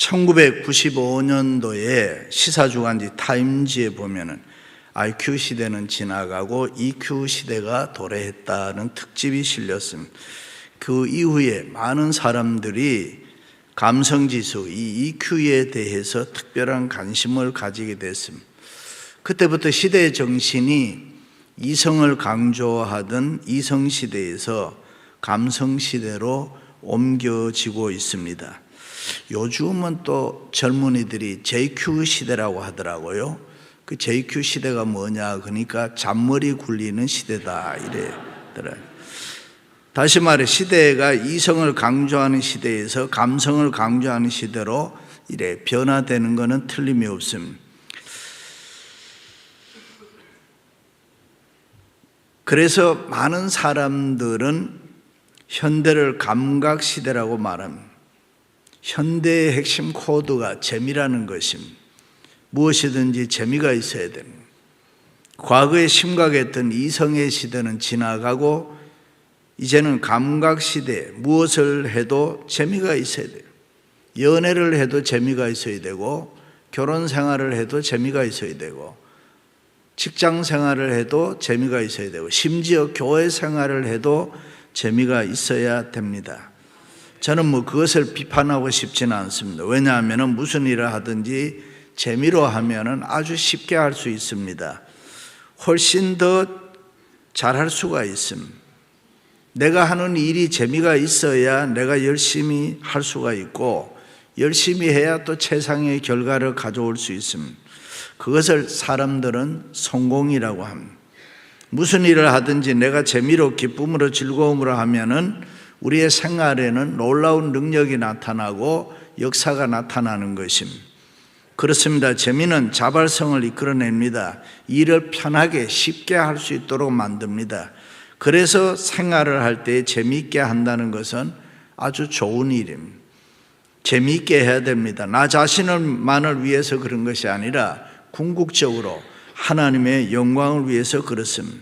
1995년도에 시사주간지 타임지에 보면은 IQ 시대는 지나가고 EQ 시대가 도래했다는 특집이 실렸습니다. 그 이후에 많은 사람들이 감성지수, 이 EQ에 대해서 특별한 관심을 가지게 됐습니다. 그때부터 시대의 정신이 이성을 강조하던 이성시대에서 감성시대로 옮겨지고 있습니다. 요즘은 또 젊은이들이 JQ 시대라고 하더라고요. 그 JQ 시대가 뭐냐, 그러니까 잔머리 굴리는 시대다 이래더라고요. 다시 말해 시대가 이성을 강조하는 시대에서 감성을 강조하는 시대로 이래 변화되는 것은 틀림이 없습니다. 그래서 많은 사람들은 현대를 감각시대라고 말합니다. 현대의 핵심 코드가 재미라는 것입니다. 무엇이든지 재미가 있어야 됩니다. 과거에 심각했던 이성의 시대는 지나가고 이제는 감각시대, 무엇을 해도 재미가 있어야 돼요. 연애를 해도 재미가 있어야 되고, 결혼 생활을 해도 재미가 있어야 되고, 직장 생활을 해도 재미가 있어야 되고, 심지어 교회 생활을 해도 재미가 있어야 됩니다. 저는 그것을 비판하고 싶지는 않습니다. 왜냐하면 무슨 일을 하든지 재미로 하면 아주 쉽게 할 수 있습니다. 훨씬 더 잘할 수가 있습니다. 내가 하는 일이 재미가 있어야 내가 열심히 할 수가 있고, 열심히 해야 또 최상의 결과를 가져올 수 있습니다. 그것을 사람들은 성공이라고 합니다. 무슨 일을 하든지 내가 재미로, 기쁨으로, 즐거움으로 하면은 우리의 생활에는 놀라운 능력이 나타나고 역사가 나타나는 것입니다. 그렇습니다. 재미는 자발성을 이끌어냅니다. 일을 편하게 쉽게 할 수 있도록 만듭니다. 그래서 생활을 할 때 재미있게 한다는 것은 아주 좋은 일입니다. 재미있게 해야 됩니다. 나 자신만을 위해서 그런 것이 아니라 궁극적으로 하나님의 영광을 위해서 그렇습니다.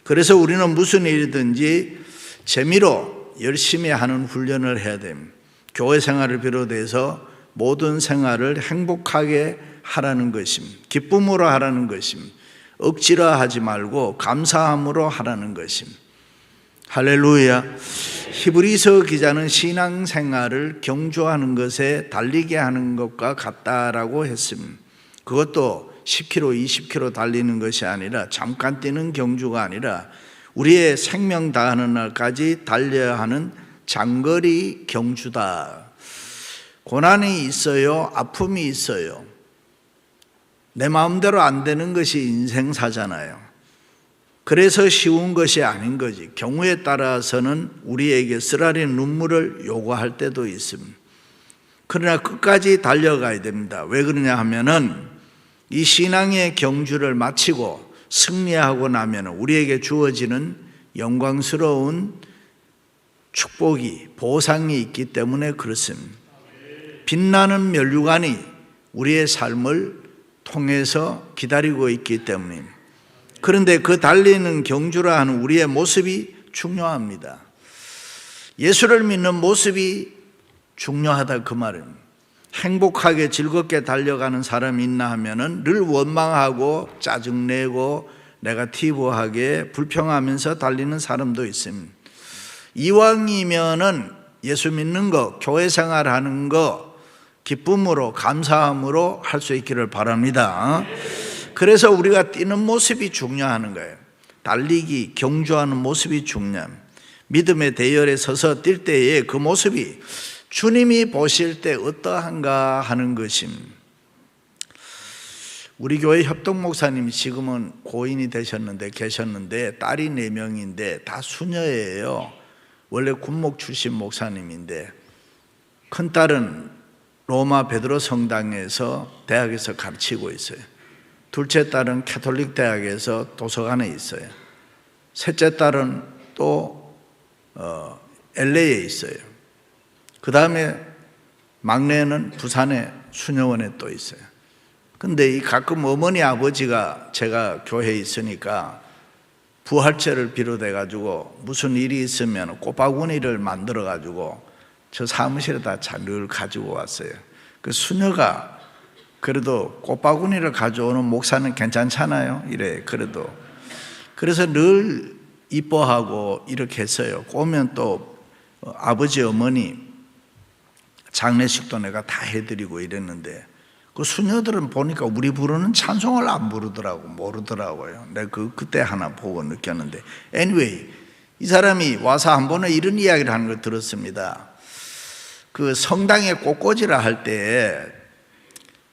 그래서 우리는 무슨 일이든지 재미로 열심히 하는 훈련을 해야 됩니다. 교회 생활을 비롯해서 모든 생활을 행복하게 하라는 것입니다. 기쁨으로 하라는 것입니다. 억지로 하지 말고 감사함으로 하라는 것입니다. 할렐루야. 히브리서 기자는 신앙생활을 경주하는 것에 달리게 하는 것과 같다라고 했습니다. 그것도 10km, 20km 달리는 것이 아니라, 잠깐 뛰는 경주가 아니라 우리의 생명 다하는 날까지 달려야 하는 장거리 경주다. 고난이 있어요. 아픔이 있어요. 내 마음대로 안 되는 것이 인생사잖아요. 그래서 쉬운 것이 아닌 거지. 경우에 따라서는 우리에게 쓰라린 눈물을 요구할 때도 있습니다. 그러나 끝까지 달려가야 됩니다. 왜 그러냐 하면은 이 신앙의 경주를 마치고 승리하고 나면 우리에게 주어지는 영광스러운 축복이, 보상이 있기 때문에 그렇습니다. 빛나는 면류관이 우리의 삶을 통해서 기다리고 있기 때문입니다. 그런데 그 달리는 경주라 하는 우리의 모습이 중요합니다. 예수를 믿는 모습이 중요하다 그 말입니다. 행복하게 즐겁게 달려가는 사람이 있나 하면은 늘 원망하고 짜증내고 네거티브하게 불평하면서 달리는 사람도 있습니다. 이왕이면은 예수 믿는 거, 교회 생활하는 거 기쁨으로, 감사함으로 할 수 있기를 바랍니다. 그래서 우리가 뛰는 모습이 중요한 거예요. 달리기, 경주하는 모습이 중요합니다. 믿음의 대열에 서서 뛸 때의 그 모습이 주님이 보실 때 어떠한가 하는 것입니다. 우리 교회 협동 목사님이 지금은 고인이 계셨는데 딸이 4명인데 다 수녀예요. 원래 군목 출신 목사님인데, 큰딸은 로마 베드로 성당에서 대학에서 가르치고 있어요. 둘째 딸은 캐톨릭 대학에서 도서관에 있어요. 셋째 딸은 또 LA에 있어요. 그 다음에 막내는 부산에 수녀원에 또 있어요. 근데 이 가끔 어머니 아버지가 제가 교회에 있으니까 부활절을 비롯해 가지고 무슨 일이 있으면 꽃바구니를 만들어 가지고 저 사무실에다 늘 가지고 왔어요. 그 수녀가 그래도 꽃바구니를 가져오는 목사는 괜찮잖아요. 이래 그래도 그래서 늘 이뻐하고 이렇게 했어요. 오면 또 아버지 어머니 장례식도 내가 다 해드리고 이랬는데 그 수녀들은 보니까 우리 부르는 찬송을 안 부르더라고 모르더라고요. 내가 그때 하나 보고 느꼈는데 anyway 이 사람이 와서 한 번은 이런 이야기를 하는 걸 들었습니다. 그 성당에 꽃꽂이를 할 때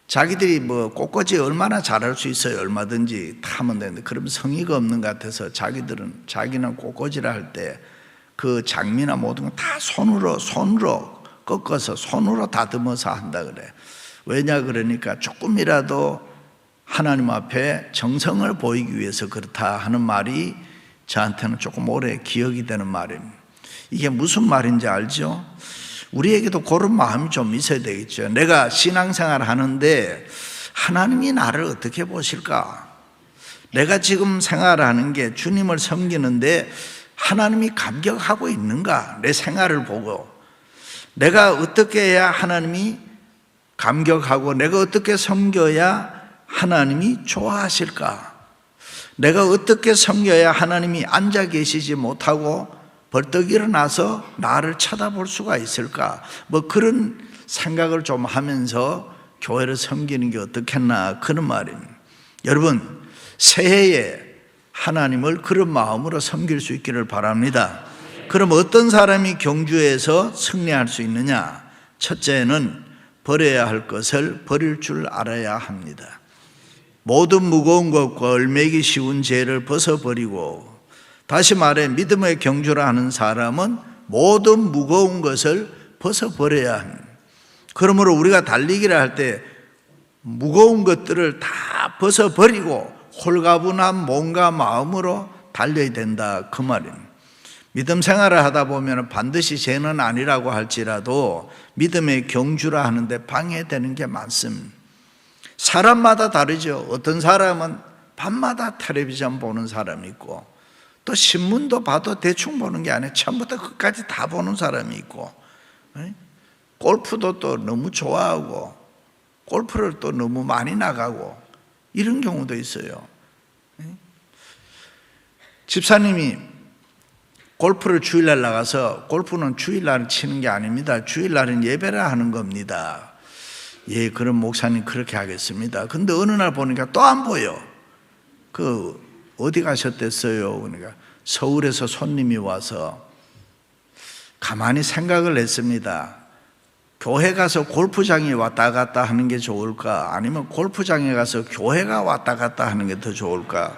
자기들이 뭐 꽃꽂이 얼마나 잘할 수 있어요. 얼마든지 다 하면 되는데 그러면 성의가 없는 것 같아서 자기는 꽃꽂이를 할 때 그 장미나 모든 거 다 손으로 꺾어서 손으로 다듬어서 한다 그래. 왜냐 그러니까 조금이라도 하나님 앞에 정성을 보이기 위해서 그렇다 하는 말이 저한테는 조금 오래 기억이 되는 말입니다. 이게 무슨 말인지 알죠? 우리에게도 그런 마음이 좀 있어야 되겠죠. 내가 신앙생활을 하는데 하나님이 나를 어떻게 보실까? 내가 지금 생활하는 게 주님을 섬기는데 하나님이 감격하고 있는가? 내 생활을 보고 내가 어떻게 해야 하나님이 감격하고 내가 어떻게 섬겨야 하나님이 좋아하실까? 내가 어떻게 섬겨야 하나님이 앉아 계시지 못하고 벌떡 일어나서 나를 쳐다볼 수가 있을까? 뭐 그런 생각을 좀 하면서 교회를 섬기는 게 어떻겠나 그런 말입니다. 여러분 새해에 하나님을 그런 마음으로 섬길 수 있기를 바랍니다. 그럼 어떤 사람이 경주에서 승리할 수 있느냐? 첫째는 버려야 할 것을 버릴 줄 알아야 합니다. 모든 무거운 것과 얼매기 쉬운 죄를 벗어버리고, 다시 말해 믿음의 경주를 하는 사람은 모든 무거운 것을 벗어버려야 합니다. 그러므로 우리가 달리기를 할 때 무거운 것들을 다 벗어버리고 홀가분한 몸과 마음으로 달려야 된다 그 말입니다. 믿음 생활을 하다 보면 반드시 죄는 아니라고 할지라도 믿음의 경주라 하는데 방해되는 게 많습니다. 사람마다 다르죠. 어떤 사람은 밤마다 텔레비전 보는 사람이 있고 또 신문도 봐도 대충 보는 게 아니라 처음부터 끝까지 다 보는 사람이 있고 골프도 또 너무 좋아하고 골프를 또 너무 많이 나가고 이런 경우도 있어요. 집사님이 골프를 주일날 나가서 골프는 주일날 치는 게 아닙니다. 주일날은 예배를 하는 겁니다. 예, 그럼 목사님 그렇게 하겠습니다. 근데 어느 날 보니까 또 안 보여. 어디 가셨댔어요? 그러니까 서울에서 손님이 와서 가만히 생각을 했습니다. 교회 가서 골프장에 왔다 갔다 하는 게 좋을까? 아니면 골프장에 가서 교회가 왔다 갔다 하는 게 더 좋을까?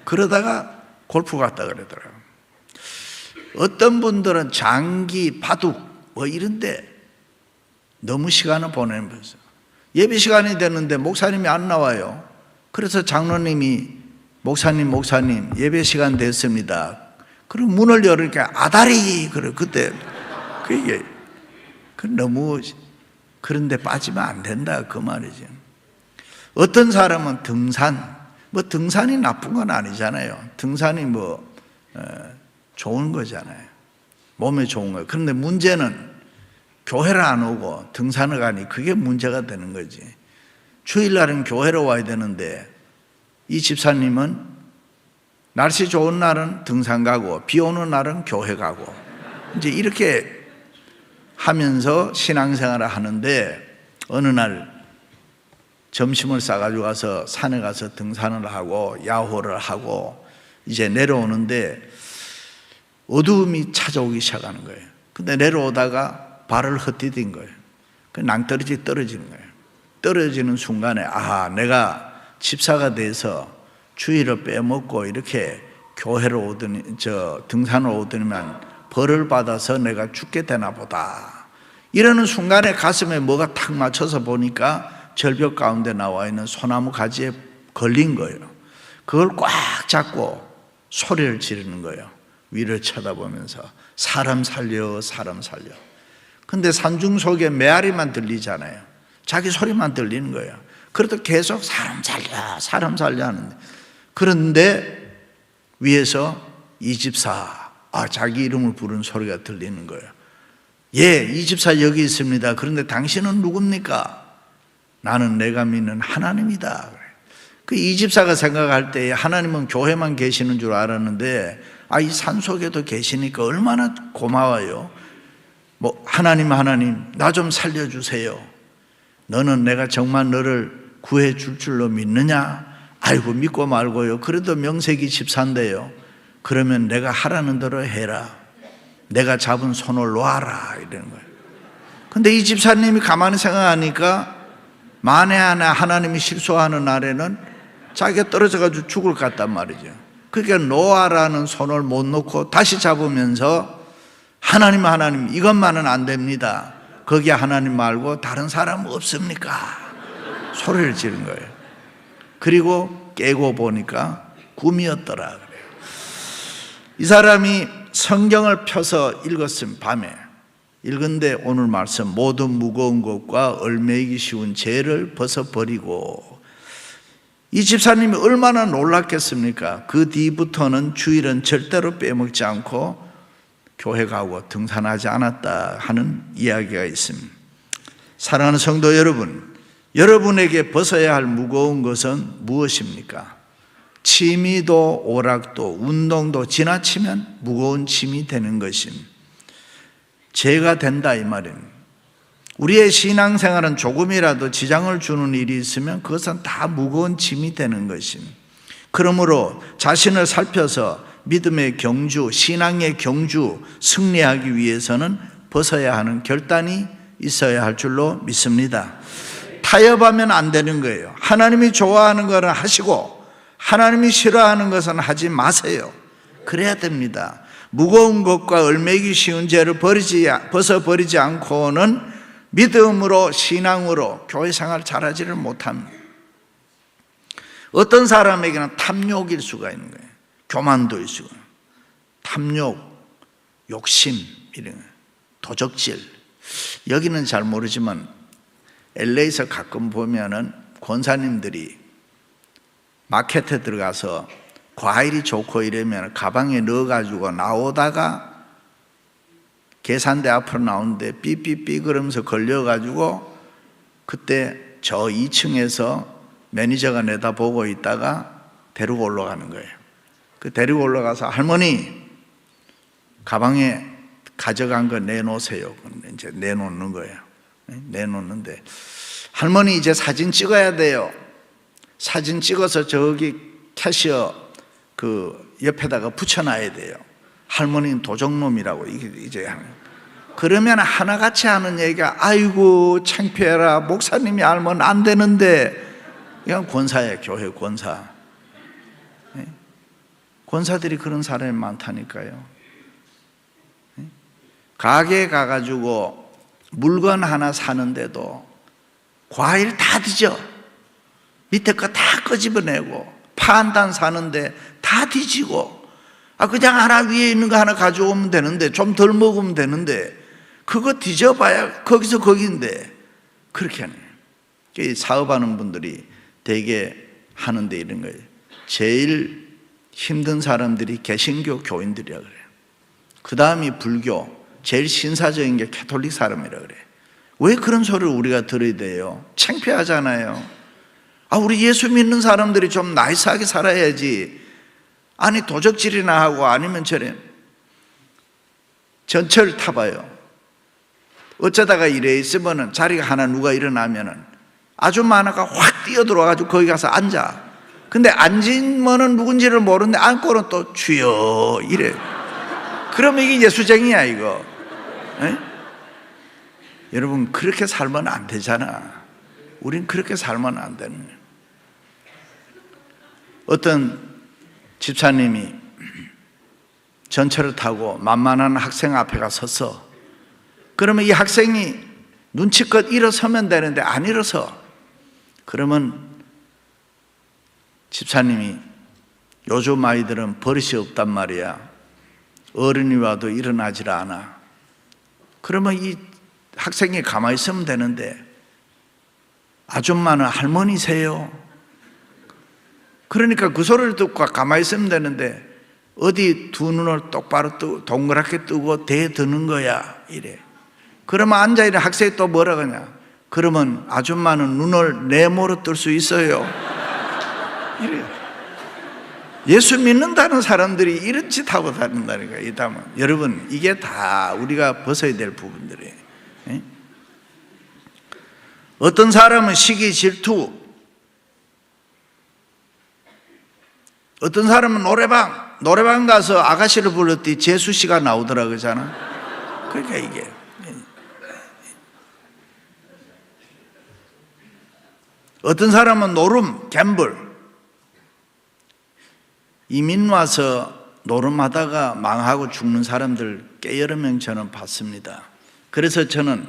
그러다가 골프 갔다 그러더라고요. 어떤 분들은 장기, 바둑 뭐 이런데 너무 시간을 보내면서 예배 시간이 됐는데 목사님이 안 나와요. 그래서 장로님이 목사님 예배 시간 됐습니다. 그럼 문을 열으니까 아다리 그래 그때 그게 너무 그런데 빠지면 안 된다 그 말이죠. 어떤 사람은 등산이 나쁜 건 아니잖아요. 등산이 좋은 거잖아요. 몸에 좋은 거예요. 그런데 문제는 교회를 안 오고 등산을 가니 그게 문제가 되는 거지. 주일날은 교회로 와야 되는데 이 집사님은 날씨 좋은 날은 등산 가고 비 오는 날은 교회 가고 이제 이렇게 하면서 신앙생활을 하는데 어느 날 점심을 싸가지고 가서 산에 가서 등산을 하고 야호를 하고 이제 내려오는데 어두움이 찾아오기 시작하는 거예요. 근데 내려오다가 발을 헛디딘 거예요. 그 낭떠러지 떨어지는 거예요. 떨어지는 순간에 내가 집사가 돼서 주일을 빼먹고 이렇게 교회로 등산을 오더니만 벌을 받아서 내가 죽게 되나 보다. 이러는 순간에 가슴에 뭐가 탁 맞춰서 보니까 절벽 가운데 나와 있는 소나무 가지에 걸린 거예요. 그걸 꽉 잡고 소리를 지르는 거예요. 위를 쳐다보면서 사람 살려 사람 살려. 근데 산중 속에 메아리만 들리잖아요. 자기 소리만 들리는 거예요. 그래도 계속 사람 살려 사람 살려 하는데 그런데 위에서 이 집사 자기 이름을 부르는 소리가 들리는 거예요. 예, 이 집사 여기 있습니다. 그런데 당신은 누굽니까? 나는 내가 믿는 하나님이다. 그 이 집사가 생각할 때 하나님은 교회만 계시는 줄 알았는데 이 산속에도 계시니까 얼마나 고마워요. 하나님 나 좀 살려주세요. 너는 내가 정말 너를 구해줄 줄로 믿느냐? 아이고 믿고 말고요. 그래도 명색이 집사인데요. 그러면 내가 하라는 대로 해라. 내가 잡은 손을 놓아라 이러는 거예요. 근데 이 집사님이 가만히 생각하니까 만에 하나 하나님이 실수하는 날에는 자기가 떨어져가지고 죽을 것 같단 말이죠. 그러니까 놓아라는 손을 못 놓고 다시 잡으면서 하나님 이것만은 안 됩니다. 거기에 하나님 말고 다른 사람 없습니까? 소리를 지른 거예요. 그리고 깨고 보니까 꿈이었더라 그래요. 이 사람이 성경을 펴서 읽었으면 밤에 읽은데 오늘 말씀 모든 무거운 것과 얽매이기 쉬운 죄를 벗어버리고, 이 집사님이 얼마나 놀랐겠습니까? 그 뒤부터는 주일은 절대로 빼먹지 않고 교회 가고 등산하지 않았다 하는 이야기가 있습니다. 사랑하는 성도 여러분, 여러분에게 벗어야 할 무거운 것은 무엇입니까? 취미도 오락도 운동도 지나치면 무거운 짐이 되는 것입니다. 죄가 된다 이 말입니다. 우리의 신앙생활은 조금이라도 지장을 주는 일이 있으면 그것은 다 무거운 짐이 되는 것입니다. 그러므로 자신을 살펴서 믿음의 경주, 신앙의 경주 승리하기 위해서는 벗어야 하는 결단이 있어야 할 줄로 믿습니다. 타협하면 안 되는 거예요. 하나님이 좋아하는 것은 하시고 하나님이 싫어하는 것은 하지 마세요. 그래야 됩니다. 무거운 것과 얽매이기 쉬운 죄를 벗어버리지 않고는 믿음으로 신앙으로 교회 생활 잘하지를 못합니다. 어떤 사람에게는 탐욕일 수가 있는 거예요. 교만도일 수가 있어요. 탐욕, 욕심, 이런 거예요. 도적질. 여기는 잘 모르지만 LA에서 가끔 보면은 권사님들이 마켓에 들어가서 과일이 좋고 이러면 가방에 넣어가지고 나오다가 계산대 앞으로 나오는데 삐삐삐 그러면서 걸려가지고 그때 저 2층에서 매니저가 내다보고 있다가 데리고 올라가는 거예요. 그 데리고 올라가서 할머니 가방에 가져간 거 내놓으세요. 이제 내놓는 거예요. 내놓는데 할머니 이제 사진 찍어야 돼요. 사진 찍어서 저기 캐시어 그 옆에다가 붙여놔야 돼요. 할머니는 도적놈이라고 이제 하는. 그러면 하나같이 하는 얘기가 아이고 창피해라 목사님이 알면 안 되는데, 이건 권사예요. 교회 권사. 권사들이 그런 사람이 많다니까요. 가게에 가가지고 물건 하나 사는데도 과일 다 뒤져. 밑에 거 다 끄집어내고 파 한 단 사는데 다 뒤지고, 그냥 하나 위에 있는 거 하나 가져오면 되는데, 좀 덜 먹으면 되는데 그거 뒤져봐야 거기서 거기인데 그렇게 하네요. 사업하는 분들이 되게 하는데 이런 거예요. 제일 힘든 사람들이 개신교 교인들이라 그래요. 그 다음이 불교, 제일 신사적인 게 가톨릭 사람이라 그래요. 왜 그런 소리를 우리가 들어야 돼요? 창피하잖아요. 우리 예수 믿는 사람들이 좀 나이스하게 살아야지. 아니 도적질이나 하고 아니면 전철 타봐요. 어쩌다가 이래 있으면은 자리가 하나 누가 일어나면은 아줌마 하나가 확 뛰어들어와가지고 거기 가서 앉아. 근데 앉으면은 누군지를 모르는데 앉고는 또 주여 이래. 그러면 이게 예수쟁이야 이거. 에? 여러분 그렇게 살면 안 되잖아. 우린 그렇게 살면 안 되는 거예요. 어떤 집사님이 전철을 타고 만만한 학생 앞에 가 섰어. 그러면 이 학생이 눈치껏 일어서면 되는데 안 일어서. 그러면 집사님이 요즘 아이들은 버릇이 없단 말이야. 어른이 와도 일어나질 않아. 그러면 이 학생이 가만히 있으면 되는데 아줌마는 할머니세요. 그러니까 그 소리를 듣고 가만히 있으면 되는데 어디 두 눈을 똑바로 동그랗게 뜨고 대드는 거야 이래. 그러면 앉아있는 학생이 또 뭐라 그러냐. 그러면 아줌마는 눈을 네모로 뜰 수 있어요. 이래요. 예수 믿는다는 사람들이 이런 짓 하고 다닌다니까. 여러분, 이게 다 우리가 벗어야 될 부분들이에요. 어떤 사람은 시기 질투, 어떤 사람은 노래방 가서 아가씨를 불렀더니 재수씨가 나오더라 그러잖아. 그러니까 이게 어떤 사람은 노름, 갬블, 이민 와서 노름하다가 망하고 죽는 사람들 꽤 여러 명 저는 봤습니다. 그래서 저는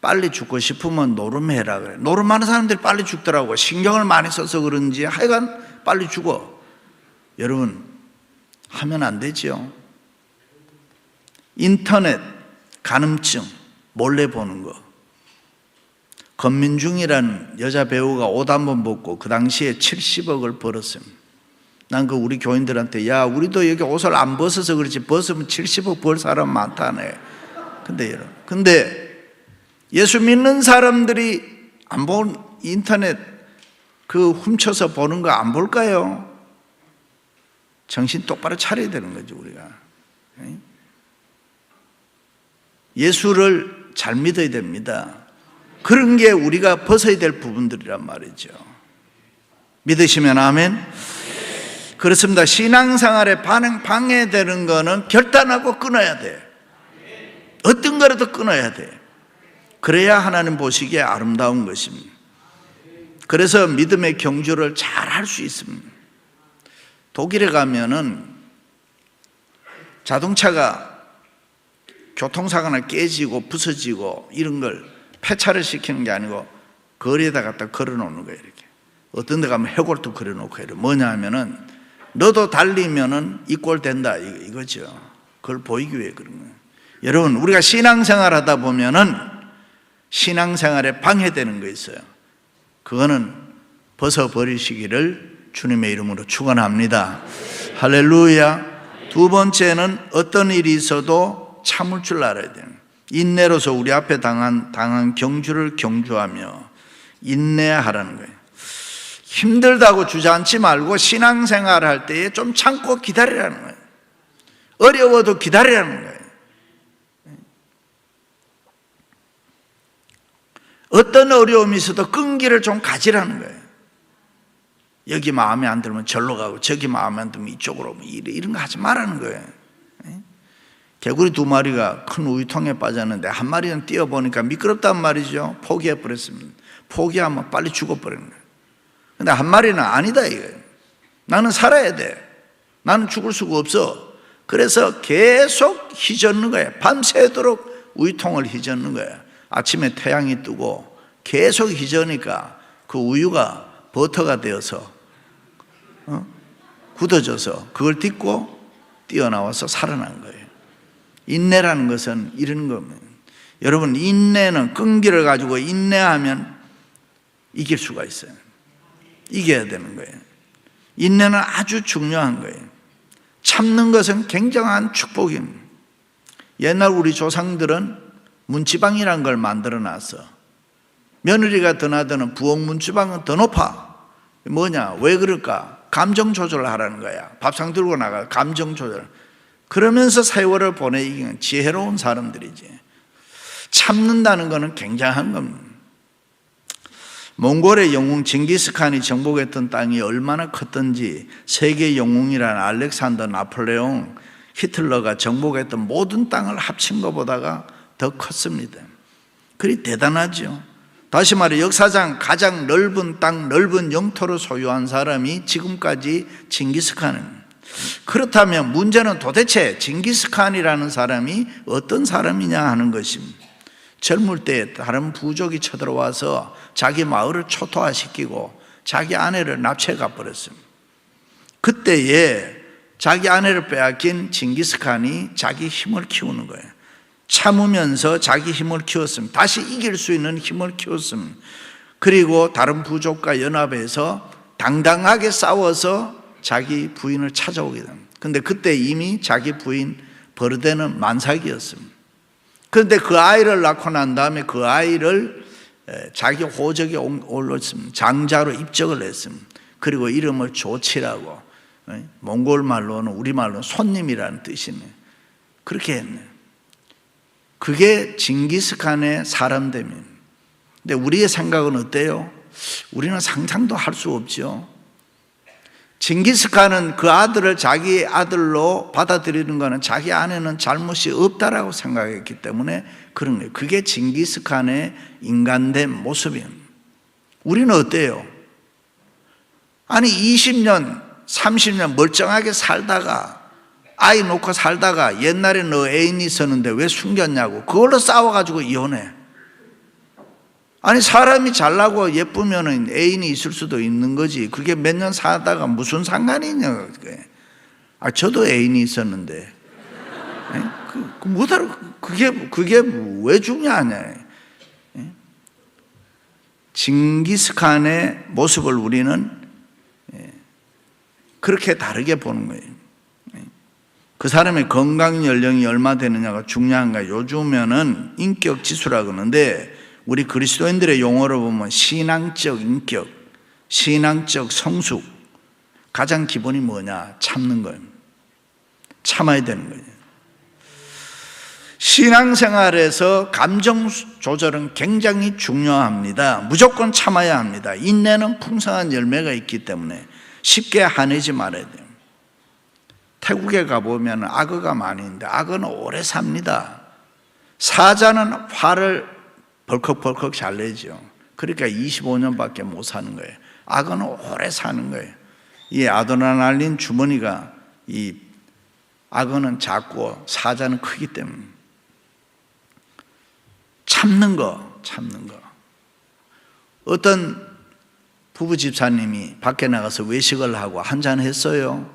빨리 죽고 싶으면 노름해라 그래. 노름하는 사람들이 빨리 죽더라고. 신경을 많이 써서 그런지 하여간 빨리 죽어. 여러분, 하면 안 되죠. 인터넷 간음증 몰래 보는 거. 권민중이라는 여자 배우가 옷 한 번 벗고 그 당시에 70억을 벌었습니다. 난 그 우리 교인들한테, 야, 우리도 여기 옷을 안 벗어서 그렇지 벗으면 70억 벌 사람 많다네. 근데 예수 믿는 사람들이 안 본 인터넷 그 훔쳐서 보는 거 안 볼까요? 정신 똑바로 차려야 되는 거죠, 우리가. 예수를 잘 믿어야 됩니다. 그런 게 우리가 벗어야 될 부분들이란 말이죠. 믿으시면 아멘. 그렇습니다. 신앙생활에 방해되는 거는 결단하고 끊어야 돼. 어떤 거라도 끊어야 돼. 그래야 하나님 보시기에 아름다운 것입니다. 그래서 믿음의 경주를 잘 할 수 있습니다. 독일에 가면은 자동차가 교통사고나 깨지고 부서지고 이런 걸 폐차를 시키는 게 아니고 거리에다 갖다 걸어놓는 거예요. 이렇게 어떤 데 가면 해골도 걸어놓고 이래. 뭐냐 하면은 너도 달리면은 이 꼴 된다 이거죠. 그걸 보이기 위해 그런 거예요. 여러분, 우리가 신앙생활 하다 보면은 신앙생활에 방해되는 거 있어요. 그거는 벗어버리시기를 주님의 이름으로 축원합니다. 할렐루야. 두 번째는 어떤 일이 있어도 참을 줄 알아야 돼요. 인내로서 우리 앞에 당한 경주를 경주하며 인내하라는 거예요. 힘들다고 주저앉지 말고 신앙생활 할 때에 좀 참고 기다리라는 거예요. 어려워도 기다리라는 거예요. 어떤 어려움이 있어도 끈기를 좀 가지라는 거예요. 여기 마음에 안 들면 절로 가고 저기 마음에 안 들면 이쪽으로 이런 거 하지 말라는 거예요. 개구리 두 마리가 큰 우유통에 빠졌는데 한 마리는 뛰어보니까 미끄럽단 말이죠. 포기해버렸습니다. 포기하면 빨리 죽어버리는 거예요. 근데 한 마리는 아니다 이거예요. 나는 살아야 돼. 나는 죽을 수가 없어. 그래서 계속 휘젓는 거예요. 밤새도록 우유통을 휘젓는 거예요. 아침에 태양이 뜨고 계속 휘저으니까 그 우유가 버터가 되어서 굳어져서 그걸 딛고 뛰어나와서 살아난 거예요. 인내라는 것은 이런 겁니다. 여러분, 인내는 끈기를 가지고 인내하면 이길 수가 있어요. 이겨야 되는 거예요. 인내는 아주 중요한 거예요. 참는 것은 굉장한 축복입니다. 옛날 우리 조상들은 문지방이라는 걸 만들어 놨어. 며느리가 드나드는 부엌 문지방은 더 높아. 뭐냐? 왜 그럴까? 감정 조절을 하라는 거야. 밥상 들고 나가 감정 조절. 그러면서 세월을 보내기는 지혜로운 사람들이지. 참는다는 것은 굉장한 겁니다. 몽골의 영웅 징기스칸이 정복했던 땅이 얼마나 컸던지 세계 영웅이라는 알렉산더, 나폴레옹, 히틀러가 정복했던 모든 땅을 합친 것보다가 더 컸습니다. 그리 대단하죠. 다시 말해 역사상 가장 넓은 땅, 넓은 영토를 소유한 사람이 지금까지 징기스칸입니다. 그렇다면 문제는 도대체 징기스칸이라는 사람이 어떤 사람이냐 하는 것입니다. 젊을 때 다른 부족이 쳐들어와서 자기 마을을 초토화시키고 자기 아내를 납치해 가버렸습니다. 그때에 자기 아내를 빼앗긴 징기스칸이 자기 힘을 키우는 거예요. 참으면서 자기 힘을 키웠습니다. 다시 이길 수 있는 힘을 키웠습니다. 그리고 다른 부족과 연합해서 당당하게 싸워서 자기 부인을 찾아오게 됩니다. 그런데 그때 이미 자기 부인 버르데는 만삭이었습니다. 그런데 그 아이를 낳고 난 다음에 그 아이를 자기 호적에 올렸습니다. 장자로 입적을 했습니다. 그리고 이름을 조치라고, 몽골 말로는 우리말로는 손님이라는 뜻이네요. 그렇게 했네요. 그게 징기스칸의 사람됨입니다. 근데 우리의 생각은 어때요? 우리는 상상도 할 수 없죠. 징기스칸은 그 아들을 자기 아들로 받아들이는 것은 자기 안에는 잘못이 없다라고 생각했기 때문에 그런 거예요. 그게 징기스칸의 인간된 모습입니다. 우리는 어때요? 아니 20년, 30년 멀쩡하게 살다가 아이 놓고 살다가 옛날에 너 애인이 있었는데 왜 숨겼냐고 그걸로 싸워가지고 이혼해. 아니 사람이 잘나고 예쁘면 애인이 있을 수도 있는 거지. 그게 몇 년 살다가 무슨 상관이냐. 저도 애인이 있었는데 그게 왜 중요하냐. 징기스칸의 모습을 우리는 그렇게 다르게 보는 거예요. 그 사람의 건강 연령이 얼마 되느냐가 중요한가. 요즘에는 인격 지수라 그러는데 우리 그리스도인들의 용어로 보면 신앙적 인격, 신앙적 성숙, 가장 기본이 뭐냐? 참는 거예요. 참아야 되는 거예요. 신앙생활에서 감정 조절은 굉장히 중요합니다. 무조건 참아야 합니다. 인내는 풍성한 열매가 있기 때문에 쉽게 화내지 말아야 돼요. 태국에 가보면 악어가 많이 있는데 악어는 오래 삽니다. 사자는 화를 벌컥벌컥 잘 내죠. 그러니까 25년밖에 못 사는 거예요. 악어는 오래 사는 거예요. 이 아드레날린 주머니가 이 악어는 작고 사자는 크기 때문에 참는 거. 어떤 부부 집사님이 밖에 나가서 외식을 하고 한잔 했어요.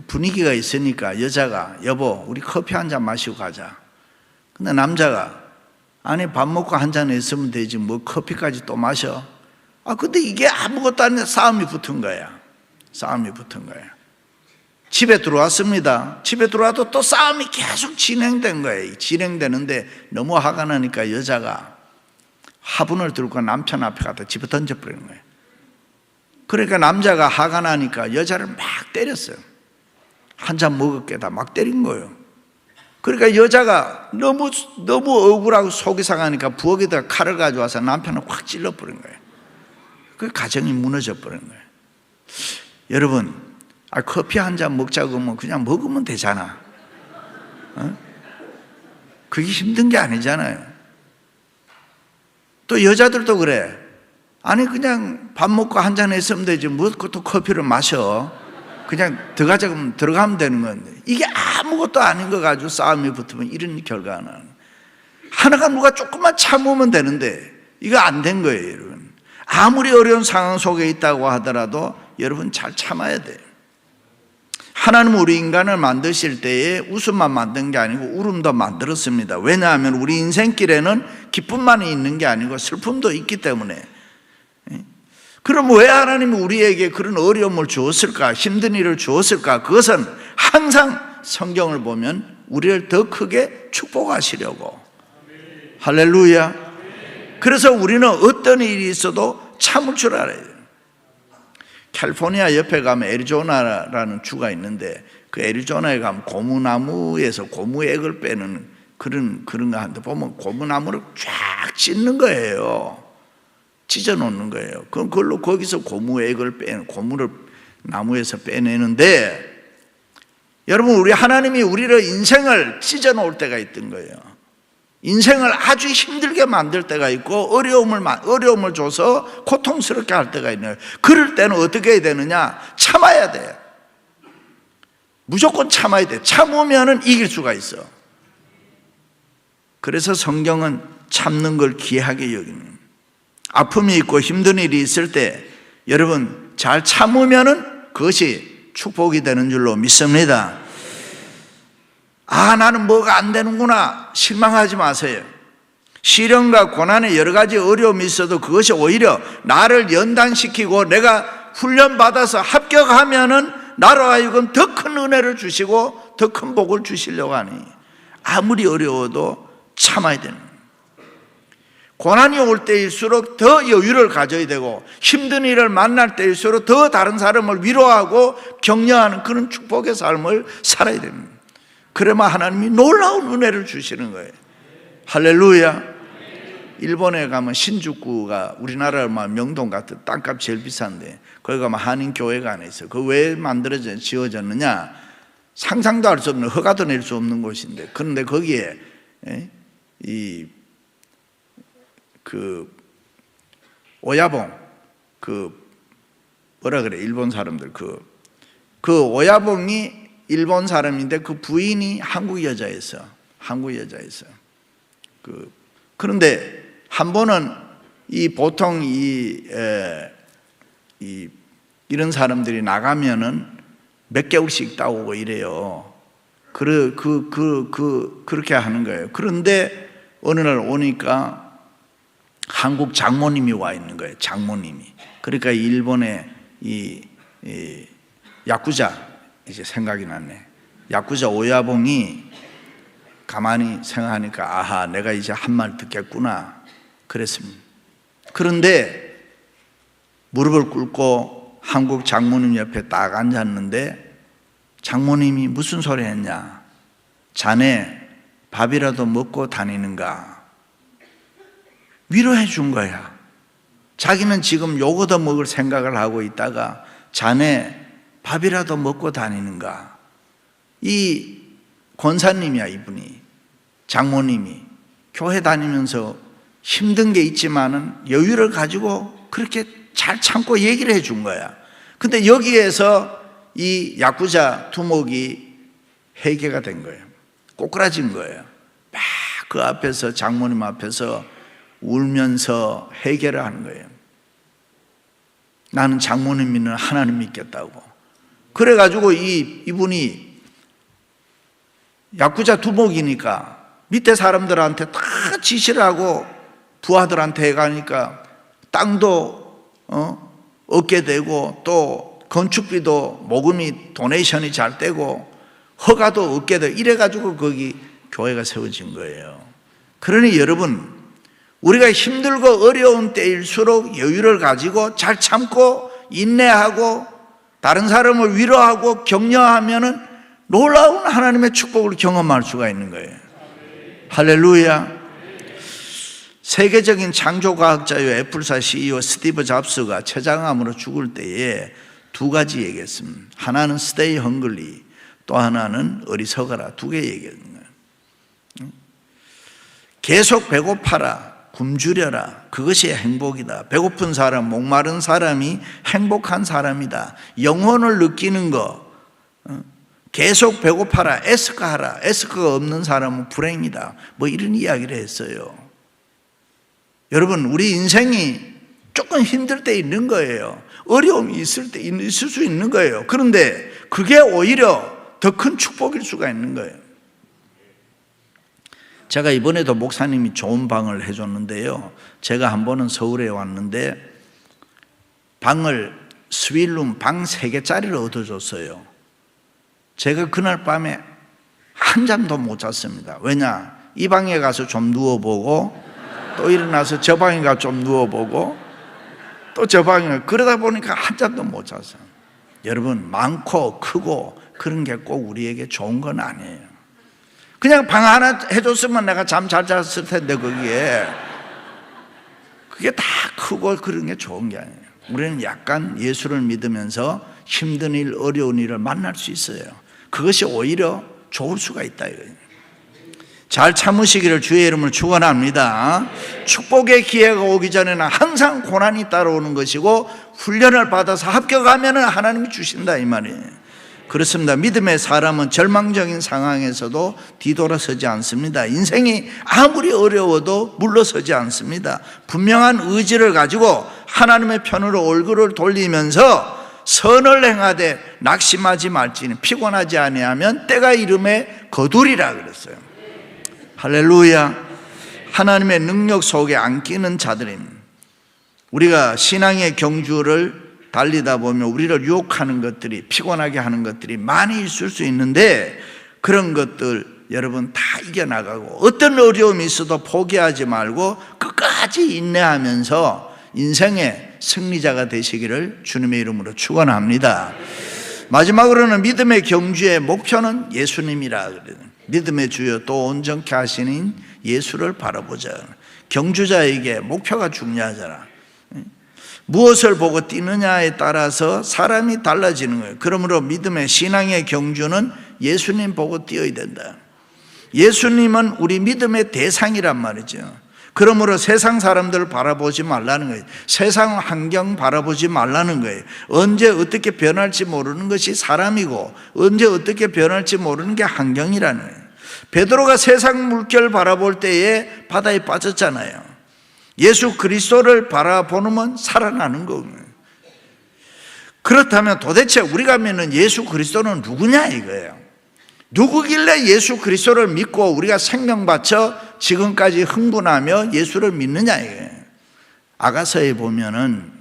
분위기가 있으니까 여자가 여보 우리 커피 한잔 마시고 가자. 근데 남자가 아니 밥 먹고 한잔 했으면 되지 뭐 커피까지 또 마셔. 근데 이게 아무것도 아닌데 싸움이 붙은 거야. 집에 들어왔습니다. 집에 들어와도 또 싸움이 계속 진행된 거예요. 진행되는데 너무 화가 나니까 여자가 화분을 들고 남편 앞에 갖다 집에 던져버리는 거예요. 그러니까 남자가 화가 나니까 여자를 막 때렸어요. 한잔 먹을 게다 막 때린 거예요. 그러니까 여자가 너무 억울하고 속이 상하니까 부엌에다가 칼을 가져와서 남편을 확 찔러버린 거예요. 그 가정이 무너져버린 거예요. 여러분, 커피 한잔 먹자고 하면 그냥 먹으면 되잖아. 그게 힘든 게 아니잖아요. 또 여자들도 그래. 아니 그냥 밥 먹고 한잔 했으면 되지 뭐 또 커피를 마셔. 그냥 들어가면 되는 건데 이게 아무것도 아닌 거 가지고 싸움이 붙으면 이런 결과는 하나가 누가 조금만 참으면 되는데 이거 안 된 거예요. 여러분 아무리 어려운 상황 속에 있다고 하더라도 여러분 잘 참아야 돼요. 하나님은 우리 인간을 만드실 때에 웃음만 만든 게 아니고 울음도 만들었습니다. 왜냐하면 우리 인생길에는 기쁨만이 있는 게 아니고 슬픔도 있기 때문에. 그럼 왜 하나님이 우리에게 그런 어려움을 주었을까? 힘든 일을 주었을까? 그것은 항상 성경을 보면 우리를 더 크게 축복하시려고. 할렐루야. 그래서 우리는 어떤 일이 있어도 참을 줄 알아야 돼요. 캘리포니아 옆에 가면 애리조나라는 주가 있는데 그 애리조나에 가면 고무나무에서 고무액을 빼는 그런 거 하는데 보면 고무나무를 쫙 찢는 거예요. 찢어 놓는 거예요. 그럼 그걸로 거기서 고무를 나무에서 빼내는데 여러분 우리 하나님이 우리를 인생을 찢어 놓을 때가 있던 거예요. 인생을 아주 힘들게 만들 때가 있고 어려움을 줘서 고통스럽게 할 때가 있네요. 그럴 때는 어떻게 해야 되느냐? 참아야 돼요. 무조건 참아야 돼. 참으면은 이길 수가 있어. 그래서 성경은 참는 걸 귀하게 여깁니다. 아픔이 있고 힘든 일이 있을 때 여러분 잘 참으면은 그것이 축복이 되는 줄로 믿습니다. 나는 뭐가 안 되는구나 실망하지 마세요. 시련과 고난의 여러 가지 어려움이 있어도 그것이 오히려 나를 연단시키고 내가 훈련받아서 합격하면은 나로 하여금 더 큰 은혜를 주시고 더 큰 복을 주시려고 하니 아무리 어려워도 참아야 되는 거예요. 고난이 올 때일수록 더 여유를 가져야 되고 힘든 일을 만날 때일수록 더 다른 사람을 위로하고 격려하는 그런 축복의 삶을 살아야 됩니다. 그러면 하나님이 놀라운 은혜를 주시는 거예요. 할렐루야. 일본에 가면 신주쿠가 우리나라만 명동 같은 땅값 제일 비싼데 거기 가면 한인교회가 안에 있어요. 그 왜 지어졌느냐? 상상도 할 수 없는, 허가도 낼 수 없는 곳인데, 그런데 거기에 오야봉, 뭐라 그래, 일본 사람들, 그 오야봉이 일본 사람인데 그 부인이 한국 여자였어. 그런데 한 번은 보통 이런 사람들이 나가면은 몇 개월씩 따오고 이래요. 그렇게 하는 거예요. 그런데 어느 날 오니까 한국 장모님이 와 있는 거예요. 장모님이. 그러니까 일본의 야쿠자, 이제 생각이 났네. 야쿠자 오야봉이 가만히 생각하니까 아하, 내가 이제 한 말 듣겠구나 그랬습니다. 그런데 무릎을 꿇고 한국 장모님 옆에 딱 앉았는데 장모님이 무슨 소리 했냐? 자네 밥이라도 먹고 다니는가? 위로해 준 거야. 자기는 지금 요거 더 먹을 생각을 하고 있다가 자네 밥이라도 먹고 다니는가? 이 권사님이야, 이분이. 장모님이 교회 다니면서 힘든 게 있지만은 여유를 가지고 그렇게 잘 참고 얘기를 해 준 거야. 근데 여기에서 이 야쿠자 두목이 해계가 된 거예요. 꼬꾸라진 거예요. 막 그 앞에서, 장모님 앞에서 울면서 해결을 하는 거예요. 나는 장모님 믿는 하나님 믿겠다고. 그래가지고 이분이 야쿠자 두목이니까 밑에 사람들한테 다 지시를 하고 부하들한테 해가니까 땅도 얻게 되고 또 건축비도 모금이 도네이션이 잘 되고 허가도 얻게 되고 이래가지고 거기 교회가 세워진 거예요. 그러니 여러분, 우리가 힘들고 어려운 때일수록 여유를 가지고 잘 참고 인내하고 다른 사람을 위로하고 격려하면은 놀라운 하나님의 축복을 경험할 수가 있는 거예요. 할렐루야. 세계적인 창조과학자요 애플사 CEO 스티브 잡스가 췌장암으로 죽을 때에 두 가지 얘기했습니다. 하나는 stay hungry, 또 하나는 어리석어라. 두 개 얘기했는 거예요. 계속 배고파라, 굶주려라. 그것이 행복이다. 배고픈 사람, 목마른 사람이 행복한 사람이다. 영혼을 느끼는 거. 계속 배고파라, 애스크하라. 애스크가 없는 사람은 불행이다. 뭐 이런 이야기를 했어요. 여러분, 우리 인생이 조금 힘들 때 있는 거예요. 어려움이 있을 수 있는 거예요. 그런데 그게 오히려 더 큰 축복일 수가 있는 거예요. 제가 이번에도 목사님이 좋은 방을 해줬는데요. 제가 한 번은 서울에 왔는데 방을 스윗룸 방 3개짜리를 얻어줬어요. 제가 그날 밤에 한 잠도 못 잤습니다. 왜냐? 이 방에 가서 좀 누워보고 또 일어나서 저 방에 가서 좀 누워보고 또 저 방에, 그러다 보니까 한 잠도 못 잤어요. 여러분, 많고 크고 그런 게 꼭 우리에게 좋은 건 아니에요. 그냥 방 하나 해줬으면 내가 잠 잘 잤을 텐데 거기에 그게 다 크고 그런 게 좋은 게 아니에요. 우리는 약간 예수를 믿으면서 힘든 일, 어려운 일을 만날 수 있어요. 그것이 오히려 좋을 수가 있다 이거예요. 잘 참으시기를 주의 이름으로 축원합니다. 축복의 기회가 오기 전에는 항상 고난이 따라오는 것이고 훈련을 받아서 합격하면 하나님이 주신다 이 말이에요. 그렇습니다. 믿음의 사람은 절망적인 상황에서도 뒤돌아서지 않습니다. 인생이 아무리 어려워도 물러서지 않습니다. 분명한 의지를 가지고 하나님의 편으로 얼굴을 돌리면서 선을 행하되 낙심하지 말지니 피곤하지 아니하면 때가 이름에 거두리라 그랬어요. 할렐루야. 하나님의 능력 속에 안기는 자들입니다. 우리가 신앙의 경주를 달리다 보면 우리를 유혹하는 것들이, 피곤하게 하는 것들이 많이 있을 수 있는데 그런 것들 여러분 다 이겨나가고 어떤 어려움이 있어도 포기하지 말고 끝까지 끝까지 인내하면서 인생의 승리자가 되시기를 주님의 이름으로 축원합니다. 마지막으로는 믿음의 경주의 목표는 예수님이라 그래요. 믿음의 주요 또 온전케 하시는 예수를 바라보자. 경주자에게 목표가 중요하잖아. 무엇을 보고 뛰느냐에 따라서 사람이 달라지는 거예요. 그러므로 믿음의 신앙의 경주는 예수님 보고 뛰어야 된다. 예수님은 우리 믿음의 대상이란 말이죠. 그러므로 세상 사람들을 바라보지 말라는 거예요. 세상 환경 바라보지 말라는 거예요. 언제 어떻게 변할지 모르는 것이 사람이고 언제 어떻게 변할지 모르는 게 환경이라는 거예요. 베드로가 세상 물결 바라볼 때에 바다에 빠졌잖아요. 예수 그리스도를 바라보면 살아나는 거예요. 그렇다면 도대체 우리가 믿는 예수 그리스도는 누구냐 이거예요. 누구길래 예수 그리스도를 믿고 우리가 생명 바쳐 지금까지 흥분하며 예수를 믿느냐 이거예요. 아가서에 보면은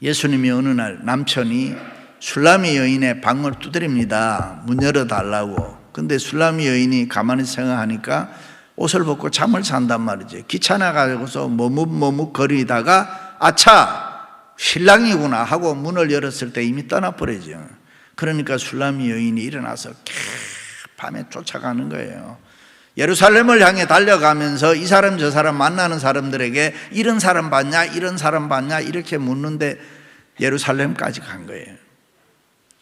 예수님이 어느 날 남편이 술라미 여인의 방을 두드립니다. 문 열어달라고. 근데 술라미 여인이 가만히 생각하니까 옷을 벗고 잠을 잔단 말이죠. 귀찮아가지고서 머뭇머뭇 거리다가 아차 신랑이구나 하고 문을 열었을 때 이미 떠나버리죠. 그러니까 술라미 여인이 일어나서 밤에 쫓아가는 거예요. 예루살렘을 향해 달려가면서 이 사람 저 사람 만나는 사람들에게 이런 사람 봤냐 이런 사람 봤냐 이렇게 묻는데 예루살렘까지 간 거예요.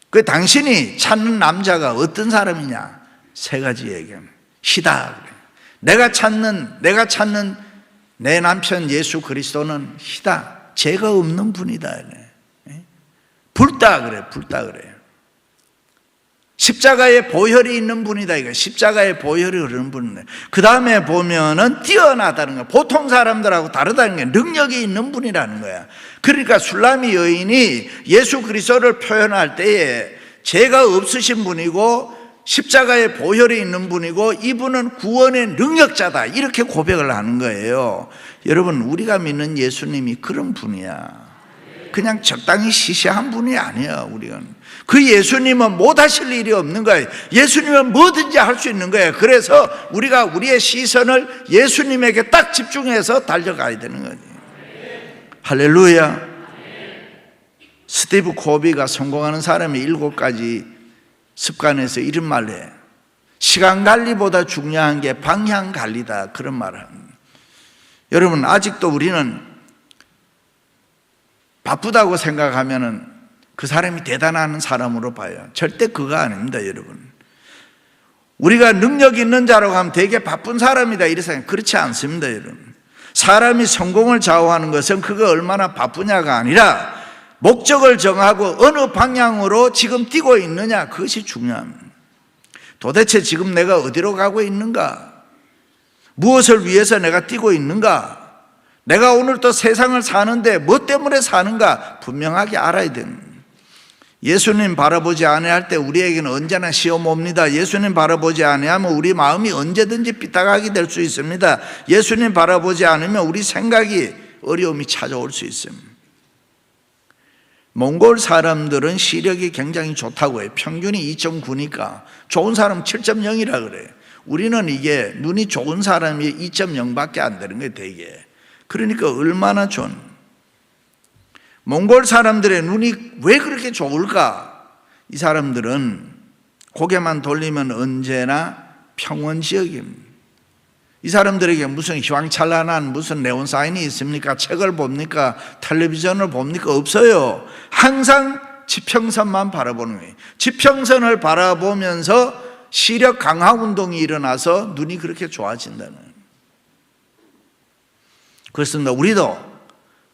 그 당신이 찾는 남자가 어떤 사람이냐? 세 가지 얘기합니다. 희다. 내가 찾는 내 남편 예수 그리스도는 희다. 죄가 없는 분이다. 붉다 그래. 붉다 그래요. 십자가에 보혈이 있는 분이다. 이거 십자가에 보혈이 흐르는 분이네. 그 다음에 보면은 뛰어나다는 거야. 보통 사람들하고 다르다는 게 능력이 있는 분이라는 거야. 그러니까 술라미 여인이 예수 그리스도를 표현할 때에 죄가 없으신 분이고 십자가에 보혈이 있는 분이고 이분은 구원의 능력자다 이렇게 고백을 하는 거예요. 여러분 우리가 믿는 예수님이 그런 분이야. 그냥 적당히 시시한 분이 아니야. 우리가 그 예수님은 못하실 일이 없는 거예요. 예수님은 뭐든지 할 수 있는 거예요. 그래서 우리가 우리의 시선을 예수님에게 딱 집중해서 달려가야 되는 거예요. 할렐루야. 스티브 코비가 성공하는 사람이 7가지 습관에서 이런 말을 해요. 시간 관리보다 중요한 게 방향 관리다. 그런 말을 합니다. 여러분 아직도 우리는 바쁘다고 생각하면은 그 사람이 대단한 사람으로 봐요. 절대 그거 아닙니다, 여러분. 우리가 능력 있는 자라고 하면 되게 바쁜 사람이다 이렇게 생각해요. 그렇지 않습니다, 여러분. 사람이 성공을 좌우하는 것은 그가 얼마나 바쁘냐가 아니라 목적을 정하고 어느 방향으로 지금 뛰고 있느냐 그것이 중요합니다. 도대체 지금 내가 어디로 가고 있는가? 무엇을 위해서 내가 뛰고 있는가? 내가 오늘 또 세상을 사는데 뭐 때문에 사는가 분명하게 알아야 됩니다. 예수님 바라보지 아니할 때 우리에게는 언제나 시험 옵니다. 예수님 바라보지 아니하면 우리 마음이 언제든지 삐딱하게 될 수 있습니다. 예수님 바라보지 않으면 우리 생각이 어려움이 찾아올 수 있습니다. 몽골 사람들은 시력이 굉장히 좋다고 해요. 평균이 2.9니까 좋은 사람 7.0이라 그래요. 우리는 이게 눈이 좋은 사람이 2.0밖에 안 되는 거예요, 되게. 그러니까 얼마나 좋은. 몽골 사람들의 눈이 왜 그렇게 좋을까? 이 사람들은 고개만 돌리면 언제나 평원 지역입니다. 이 사람들에게 무슨 휘황찬란한 무슨 네온 사인이 있습니까? 책을 봅니까? 텔레비전을 봅니까? 없어요. 항상 지평선만 바라보는 거예요. 지평선을 바라보면서 시력 강화 운동이 일어나서 눈이 그렇게 좋아진다는 거예요. 그렇습니다. 우리도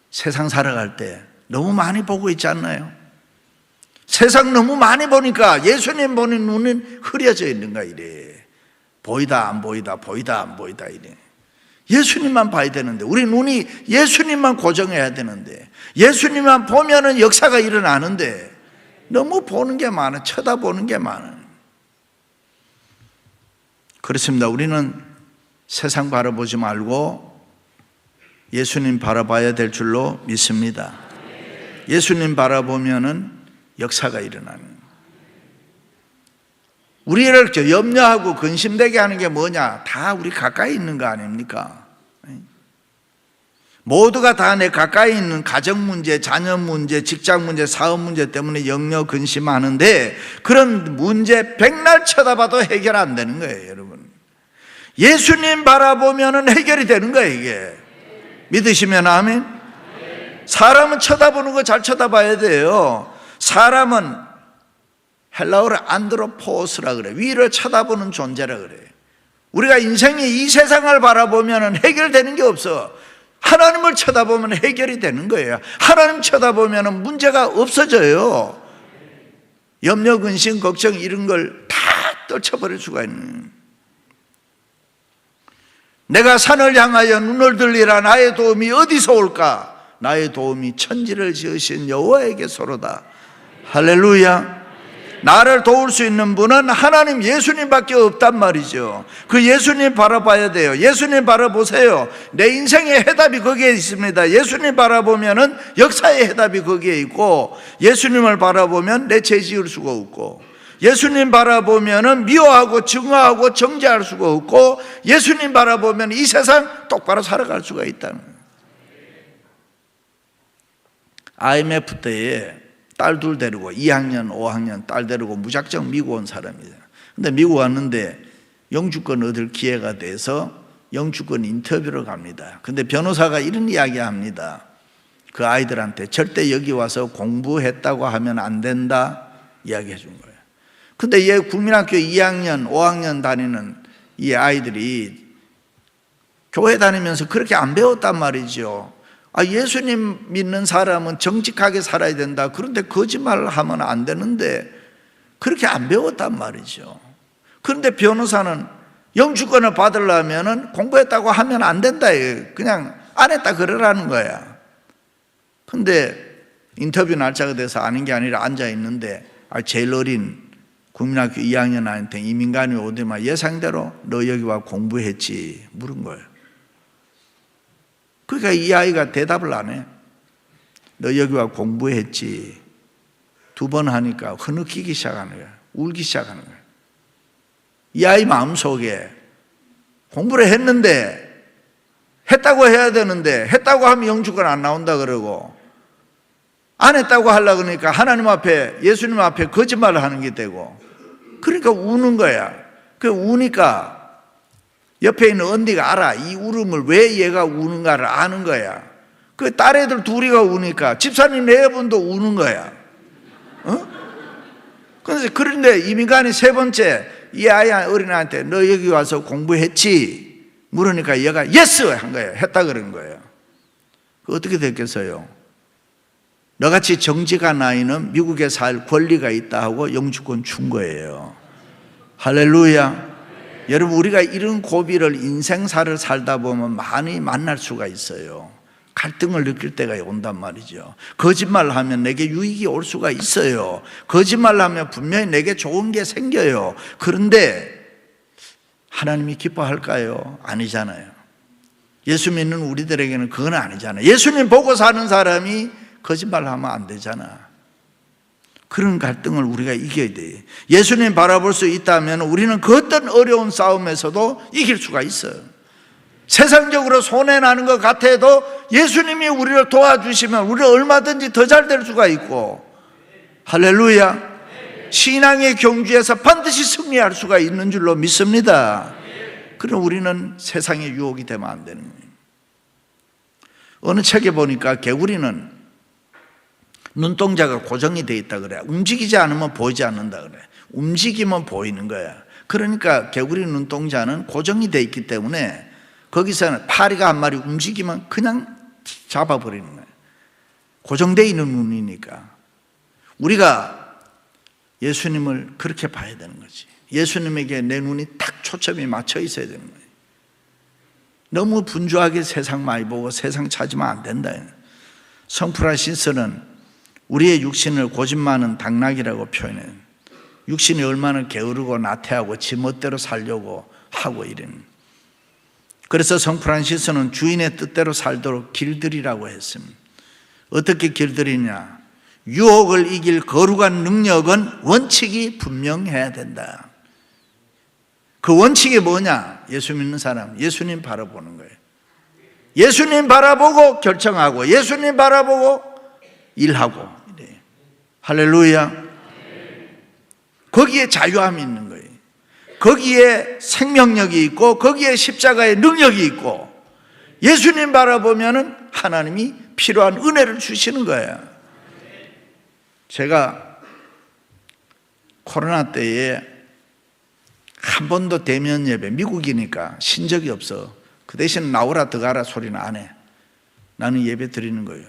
세상 살아갈 때 너무 많이 보고 있지 않나요? 세상 너무 많이 보니까 예수님 보는 눈은 흐려져 있는가 이래. 보이다 안 보이다 보이다 안 보이다 이래. 예수님만 봐야 되는데 우리 눈이 예수님만 고정해야 되는데 예수님만 보면은 역사가 일어나는데 너무 보는 게 많아. 쳐다보는 게 많아. 그렇습니다. 우리는 세상 바라보지 말고 예수님 바라봐야 될 줄로 믿습니다. 예수님 바라보면은 역사가 일어나는. 우리를 염려하고 근심되게 하는 게 뭐냐? 다 우리 가까이 있는 거 아닙니까? 모두가 다 내 가까이 있는 가정 문제, 자녀 문제, 직장 문제, 사업 문제 때문에 염려 근심하는데 그런 문제 백날 쳐다봐도 해결 안 되는 거예요, 여러분. 예수님 바라보면 해결이 되는 거예요, 이게. 믿으시면 아멘. 사람은 쳐다보는 거 잘 쳐다봐야 돼요. 사람은 헬라어로 안드로포스라 그래. 위를 쳐다보는 존재라 그래. 우리가 인생이 이 세상을 바라보면 해결되는 게 없어. 하나님을 쳐다보면 해결이 되는 거예요. 하나님 쳐다보면 문제가 없어져요. 염려, 근심, 걱정 이런 걸 다 떨쳐버릴 수가 있는. 내가 산을 향하여 눈을 들리라. 나의 도움이 어디서 올까? 나의 도움이 천지를 지으신 여호와에게서로다. 할렐루야. 나를 도울 수 있는 분은 하나님 예수님밖에 없단 말이죠. 그 예수님 바라봐야 돼요. 예수님 바라보세요. 내 인생의 해답이 거기에 있습니다. 예수님 바라보면은 역사의 해답이 거기에 있고, 예수님을 바라보면 내 죄 지을 수가 없고, 예수님 바라보면은 미워하고 증오하고 정죄할 수가 없고, 예수님 바라보면 이 세상 똑바로 살아갈 수가 있다는 거예요. IMF 때에 딸 둘 데리고 2학년, 5학년 딸 데리고 무작정 미국 온 사람이에요. 근데 미국 왔는데 영주권 얻을 기회가 돼서 영주권 인터뷰를 갑니다. 근데 변호사가 이런 이야기 합니다. 그 아이들한테 절대 여기 와서 공부했다고 하면 안 된다 이야기해 준 거예요. 근데 얘 국민학교 2학년, 5학년 다니는 이 아이들이 교회 다니면서 그렇게 안 배웠단 말이죠. 예수님 믿는 사람은 정직하게 살아야 된다. 그런데 거짓말을 하면 안 되는데 그렇게 안 배웠단 말이죠. 그런데 변호사는 영주권을 받으려면 공부했다고 하면 안 된다. 그냥 안 했다 그러라는 거야. 근데 인터뷰 날짜가 돼서 아는 게 아니라 앉아 있는데 제일 어린 국민학교 2학년 아이한테 이민간이 오더만 예상대로 너 여기 와 공부했지 물은 거예요. 그러니까 이 아이가 대답을 안 해. 너 여기 와 공부했지. 2번 하니까 흐느끼기 시작하는 거야. 울기 시작하는 거야. 이 아이 마음속에 공부를 했는데, 했다고 해야 되는데, 했다고 하면 영주권 안 나온다 그러고, 안 했다고 하려고 그러니까 하나님 앞에, 예수님 앞에 거짓말을 하는 게 되고, 그러니까 우는 거야. 그 우니까 옆에 있는 언니가 알아. 이 울음을 왜 얘가 우는가를 아는 거야. 그 딸애들 둘이가 우니까 집사님 네 분도 우는 거야. 그런데 이민간이 세 번째 이 아이 어린아이한테 너 여기 와서 공부했지? 물으니까 얘가 예스! 한 거예요. 했다 그런 거예요. 어떻게 됐겠어요? 너같이 정직한 아이는 미국에 살 권리가 있다 하고 영주권 준 거예요. 할렐루야. 여러분, 우리가 이런 고비를 인생사를 살다 보면 많이 만날 수가 있어요. 갈등을 느낄 때가 온단 말이죠. 거짓말을 하면 내게 유익이 올 수가 있어요. 거짓말을 하면 분명히 내게 좋은 게 생겨요. 그런데 하나님이 기뻐할까요? 아니잖아요. 예수 믿는 우리들에게는 그건 아니잖아요. 예수님 보고 사는 사람이 거짓말을 하면 안 되잖아. 그런 갈등을 우리가 이겨야 돼요. 예수님 바라볼 수 있다면 우리는 그 어떤 어려운 싸움에서도 이길 수가 있어요. 세상적으로 손해나는 것 같아도 예수님이 우리를 도와주시면 우리는 얼마든지 더 잘 될 수가 있고, 할렐루야. 신앙의 경주에서 반드시 승리할 수가 있는 줄로 믿습니다. 그럼 우리는 세상의 유혹이 되면 안 되는 거예요. 어느 책에 보니까 개구리는 눈동자가 고정이 되어 있다 그래. 움직이지 않으면 보이지 않는다 그래. 움직이면 보이는 거야. 그러니까 개구리 눈동자는 고정이 되어 있기 때문에 거기서는 파리가 한 마리 움직이면 그냥 잡아버리는 거야. 고정되어 있는 눈이니까. 우리가 예수님을 그렇게 봐야 되는 거지. 예수님에게 내 눈이 딱 초점이 맞춰 있어야 되는 거예요. 너무 분주하게 세상 많이 보고 세상 찾으면 안 된다. 성 프란시스는 우리의 육신을 고집 많은 당나귀라고 표현해요. 육신이 얼마나 게으르고 나태하고 지 멋대로 살려고 하고 이런. 그래서 성 프란시스는 주인의 뜻대로 살도록 길들이라고 했습니다. 어떻게 길들이냐? 유혹을 이길 거룩한 능력은 원칙이 분명해야 된다. 그 원칙이 뭐냐? 예수 믿는 사람, 예수님 바라보는 거예요. 예수님 바라보고 결정하고 예수님 바라보고 일하고 이래요. 할렐루야. 거기에 자유함이 있는 거예요. 거기에 생명력이 있고 거기에 십자가의 능력이 있고 예수님 바라보면은 하나님이 필요한 은혜를 주시는 거예요. 제가 코로나 때에 한 번도 대면 예배, 미국이니까 신 적이 없어. 그 대신 나오라 들어가라 소리는 안 해. 나는 예배 드리는 거예요.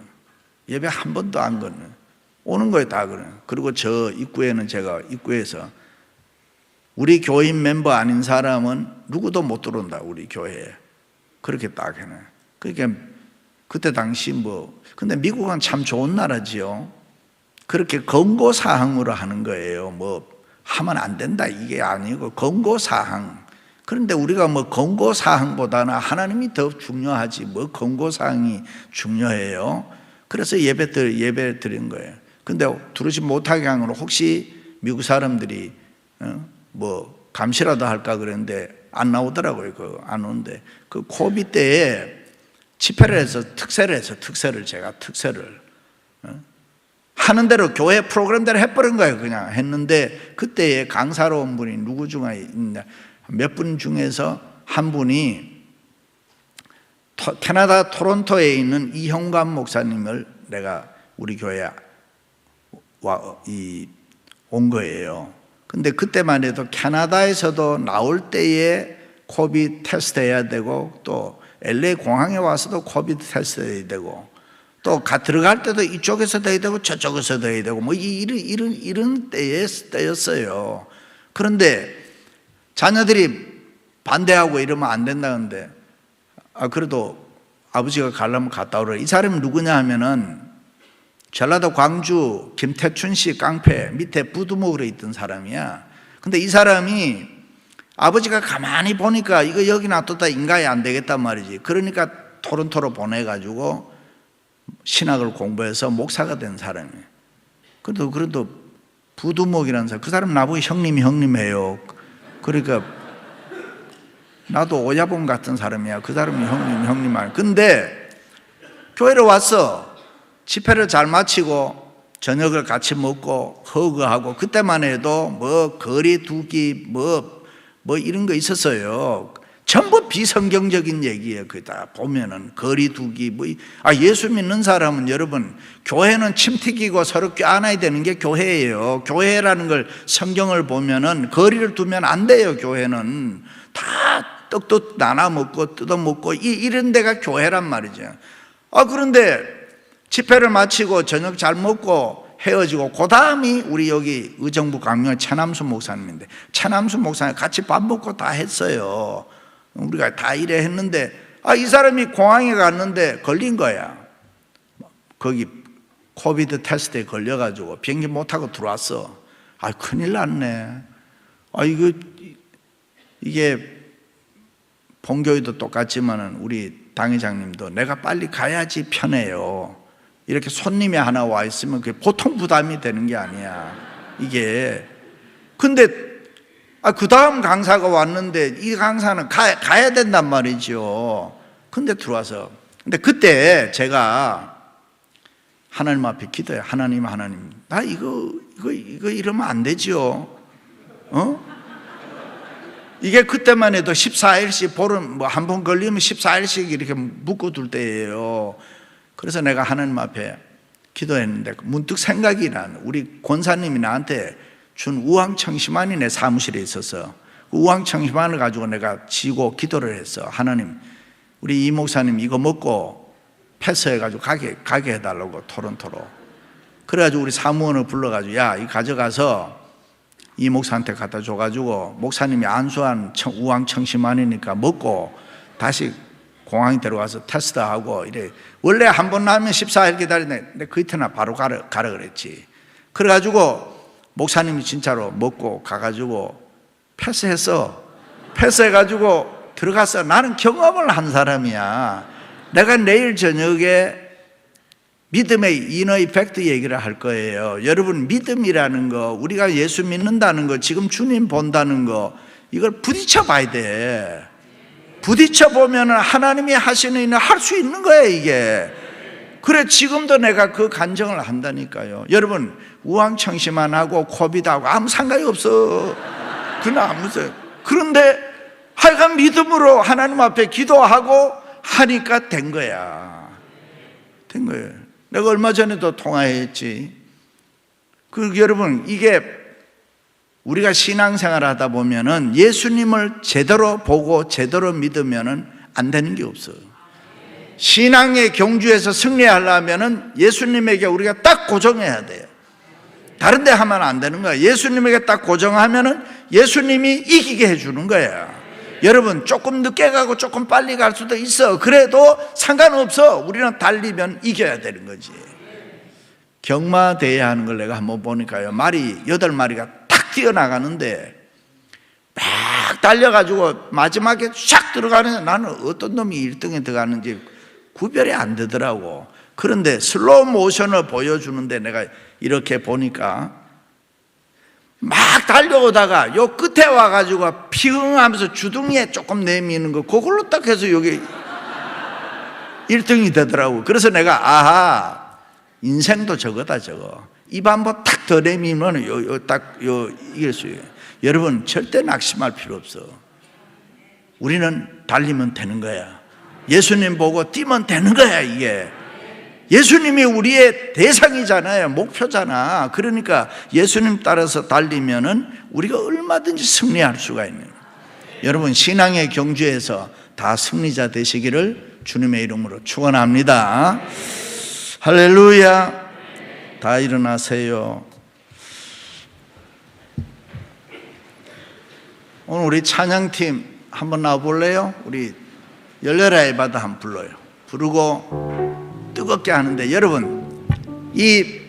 예배 한 번도 안 건네. 오는 거예요, 다 그래. 그리고 저 입구에는 제가 입구에서 우리 교인 멤버 아닌 사람은 누구도 못 들어온다, 우리 교회에. 그렇게 딱 해놔. 그러니까 그때 당시 근데 미국은 참 좋은 나라지요. 그렇게 권고사항으로 하는 거예요. 하면 안 된다 이게 아니고 권고사항. 그런데 우리가 권고사항보다는 하나님이 더 중요하지 권고사항이 중요해요. 그래서 예배 드린 거예요. 근데 들으지 못하게 한 건 혹시 미국 사람들이 감시라도 할까 그랬는데 안 나오더라고요. 안 오는데 그 코비드 때에 집회를 해서 특세를 제가 하는 대로 교회 프로그램대로 해버린 거예요. 그냥 했는데 그때에 강사로 온 분이 누구 중에 있냐, 몇 분 중에서 한 분이 캐나다 토론토에 있는 이형관 목사님을 내가 우리 교회에 온 거예요. 근데 그때만 해도 캐나다에서도 나올 때에 코비드 테스트 해야 되고 또 LA 공항에 와서도 코비드 테스트 해야 되고 또 들어갈 때도 이쪽에서도 해야 되고 저쪽에서도 해야 되고 이런 때였어요. 그런데 자녀들이 반대하고 이러면 안 된다는데 그래도 아버지가 가려면 갔다 오라. 이 사람이 누구냐 하면은 전라도 광주 김태춘 씨 깡패 밑에 부두목으로 있던 사람이야. 근데 이 사람이 아버지가 가만히 보니까 이거 여기 놔뒀다 인가에 안 되겠단 말이지. 그러니까 토론토로 보내가지고 신학을 공부해서 목사가 된 사람이에요. 그래도 부두목이라는 사람, 그 사람 나보고 형님 해요. 그러니까 나도 오야봉 같은 사람이야. 그 사람이 형님 말. 근데 교회로 왔어. 집회를 잘 마치고 저녁을 같이 먹고 허그하고 그때만 해도 거리 두기 이런 거 있었어요. 전부 비성경적인 얘기예요. 그게 다 보면은 거리 두기 예수 믿는 사람은 여러분 교회는 침 튀기고 서로 껴안아야 되는 게 교회예요. 교회라는 걸 성경을 보면은 거리를 두면 안 돼요. 교회는 다 떡도 나눠 먹고 뜯어 먹고 이런 데가 교회란 말이죠. 그런데 집회를 마치고 저녁 잘 먹고 헤어지고 그 다음이 우리 여기 의정부 강명 최남수 목사님인데 최남수 목사님 같이 밥 먹고 다 했어요. 우리가 다 이래 했는데 이 사람이 공항에 갔는데 걸린 거야. 거기 코비드 테스트에 걸려가지고 비행기 못 타고 들어왔어. 큰일 났네. 이게 본교회도 똑같지만은 우리 당회장님도 내가 빨리 가야지 편해요. 이렇게 손님이 하나 와 있으면 그게 보통 부담이 되는 게 아니야. 이게 근데 그 다음 강사가 왔는데 이 강사는 가야 된단 말이죠. 근데 들어와서 근데 그때 제가 하나님 앞에 기도해. 하나님 나 이거 이러면 안 되죠. 이게 그때만 해도 14일씩 보름 한 번 걸리면 14일씩 이렇게 묶어둘 때예요. 그래서 내가 하나님 앞에 기도했는데 문득 생각이 난 우리 권사님이 나한테 준 우황청심환이 내 사무실에 있어서 그 우황청심환을 가지고 내가 지고 기도를 했어. 하나님, 우리 이 목사님 이거 먹고 패스해가지고 가게 해달라고 토론토로. 그래가지고 우리 사무원을 불러가지고 야, 이 가져가서 이 목사한테 갖다 줘가지고 목사님이 안수한 우황청심환이니까 먹고 다시 공항에 데려가서 테스트하고 이래. 원래 한 번 나면 14일 기다리는데 그 이튿날 바로 가라 그랬지. 그래가지고 목사님이 진짜로 먹고 가가지고 패스해가지고 들어갔어. 나는 경험을 한 사람이야. 내가 내일 저녁에 믿음의 이너 이펙트 얘기를 할 거예요. 여러분 믿음이라는 거, 우리가 예수 믿는다는 거, 지금 주님 본다는 거, 이걸 부딪혀 봐야 돼. 부딪혀 보면은 하나님이 하시는 일을 할 수 있는 거예요, 이게. 그래, 지금도 내가 그 간증을 한다니까요. 여러분, 우황청심만 하고 코비드하고 아무 상관이 없어. 그나 아무 상관. 그런데 하여간 믿음으로 하나님 앞에 기도하고 하니까 된 거야. 된 거예요. 내가 얼마 전에도 통화했지. 여러분, 이게 우리가 신앙생활 하다 보면은 예수님을 제대로 보고 제대로 믿으면은 안 되는 게 없어요. 신앙의 경주에서 승리하려면은 예수님에게 우리가 딱 고정해야 돼요. 다른 데 하면 안 되는 거야. 예수님에게 딱 고정하면은 예수님이 이기게 해주는 거야. 여러분, 조금 늦게 가고 조금 빨리 갈 수도 있어. 그래도 상관없어. 우리는 달리면 이겨야 되는 거지. 경마대회 하는 걸 내가 한번 보니까요, 말이 8마리가 탁 뛰어나가는데 막 달려가지고 마지막에 샥 들어가는데 나는 어떤 놈이 1등에 들어가는지 구별이 안 되더라고. 그런데 슬로우 모션을 보여주는데 내가 이렇게 보니까 막 달려오다가 요 끝에 와가지고 피응 하면서 주둥이에 조금 내미는 거, 그걸로 딱 해서 여기 1등이 되더라고. 그래서 내가 아하, 인생도 저거다, 저거. 입 한번 탁 더 내미면 이길 수 있어요. 여러분, 절대 낙심할 필요 없어. 우리는 달리면 되는 거야. 예수님 보고 뛰면 되는 거야, 이게. 예수님이 우리의 대상이잖아요. 목표잖아. 그러니까 예수님 따라서 달리면은 우리가 얼마든지 승리할 수가 있는 거예요. 여러분, 신앙의 경주에서 다 승리자 되시기를 주님의 이름으로 축원합니다. 할렐루야. 다 일어나세요. 오늘 우리 찬양팀 한번 나와볼래요? 우리 열려라 바다 한번 불러요. 부르고 뜨겁게 하는데, 여러분, 이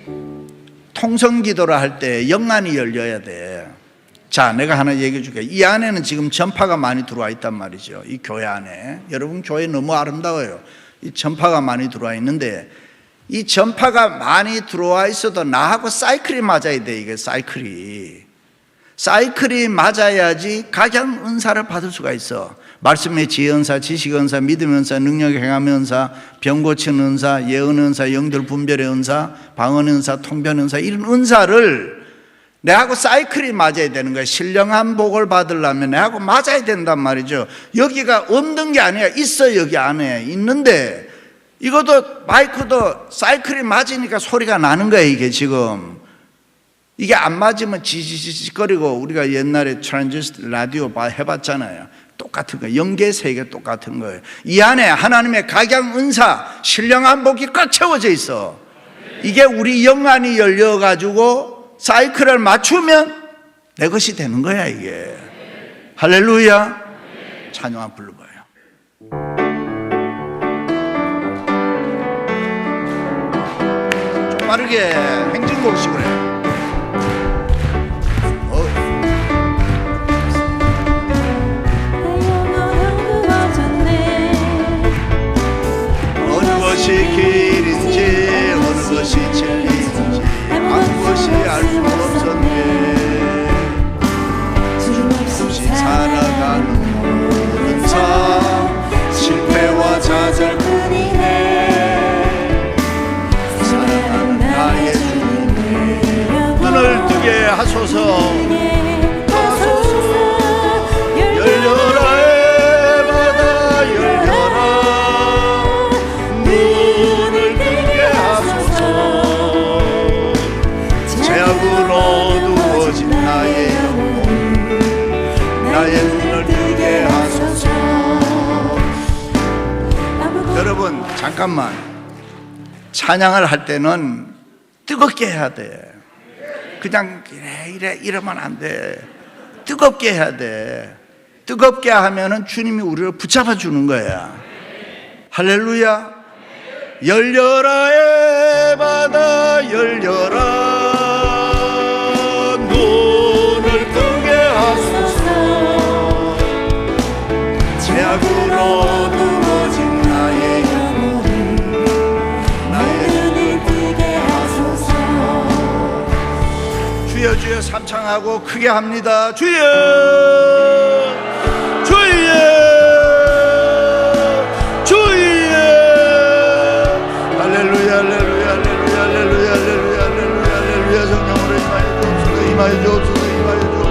통성기도를 할 때 영안이 열려야 돼. 자, 내가 하나 얘기해 줄게. 이 안에는 지금 전파가 많이 들어와 있단 말이죠. 이 교회 안에. 여러분, 교회 너무 아름다워요. 이 전파가 많이 들어와 있는데, 이 전파가 많이 들어와 있어도 나하고 사이클이 맞아야 돼. 이게 사이클이 맞아야지 각양 은사를 받을 수가 있어. 말씀의 지혜 은사, 지식 은사, 믿음 은사, 능력 행함 은사, 병 고치는 은사, 예언 은사, 영들 분별의 은사, 방언 은사, 통변 은사, 이런 은사를 내하고 사이클이 맞아야 되는 거야. 신령한 복을 받으려면 내하고 맞아야 된단 말이죠. 여기가 없는 게 아니야. 있어. 여기 안에 있는데, 이것도 마이크도 사이클이 맞으니까 소리가 나는 거야. 이게 지금 이게 안 맞으면 지지직거리고, 우리가 옛날에 트랜지스터 라디오 해봤잖아요. 똑같은 거예요. 영계세계 똑같은 거예요. 이 안에 하나님의 각양 은사, 신령한 복이 꽉 채워져 있어. 이게 우리 영안이 열려가지고 사이클을 맞추면 내 것이 되는 거야, 이게. 할렐루야. 찬양 한번 불러봐요. 좀 빠르게 행진곡식으로 해. 어느 것이 길인지 어느 것이 진리인지 아무 것이 알 수 없었네. 수없이 살아가는 모든 삶 실패와 좌절뿐이네. 사랑하는 나의 주님, 눈을 뜨게 하소서. 여러분, 잠깐만. 찬양을 할 때는 뜨겁게 해야 돼. 그냥 이러면 안 돼. 뜨겁게 해야 돼. 뜨겁게 하면은 주님이 우리를 붙잡아 주는 거야. 할렐루야. 열려라 바다 열려라, 눈을 뜨게 하소서. 죄악으로 어두워진 나의 영혼을 나의 눈을 뜨게 하소서. 주여 주여 삼창하고 크게 합니다. 주여 주여 할렐루야 할렐루야 할렐루야 할렐루야 할렐루야 할렐루야 할렐루야 성령으로 임하여 주옵소서 임하여 주옵소서 임하여 주옵소서